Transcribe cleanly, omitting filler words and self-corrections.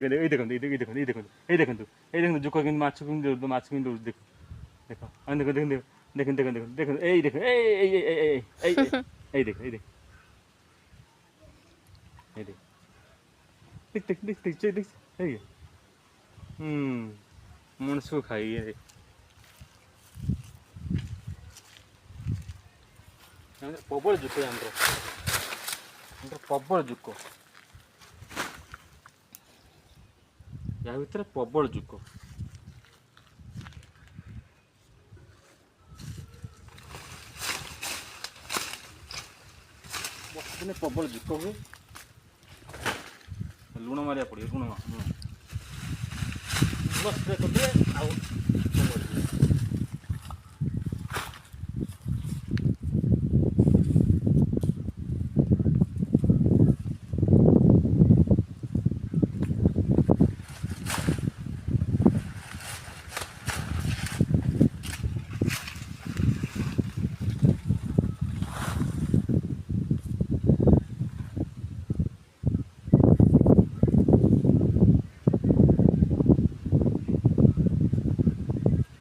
ଏଇ ଦେଖନ୍ତୁ ଏଇ ଦେଖନ୍ତୁ ଏଇ ଦେଖନ୍ତୁ ଏଇ ଦେଖନ୍ତୁ ଏଇ ଦେଖନ୍ତୁ ଜୋକ କେମିତି ମାଛ କେମିତି ମାଛ କେମିତି ଦୌଡୁଛି ଦେଖ ଦେଖ ଦେଖ ଦେଖ ଦେଖ ଦେଖ ଦେଖ ଦେଖ ଏଇ ଦେଖ ଏଇ ଏଇ ଏଇ ଏଇ ଏଇ ଏଇ ଦେଖ ଏଇ ଦେଖ ଏଇ ଦେଖ देख देख देख देख देख है मनुष्य को खाइए प्रबल जुक प्रबल जुक या भर प्रबल जुक प्रबल जुक हुए लुण मारिया पड़े लुण स्प्रे कर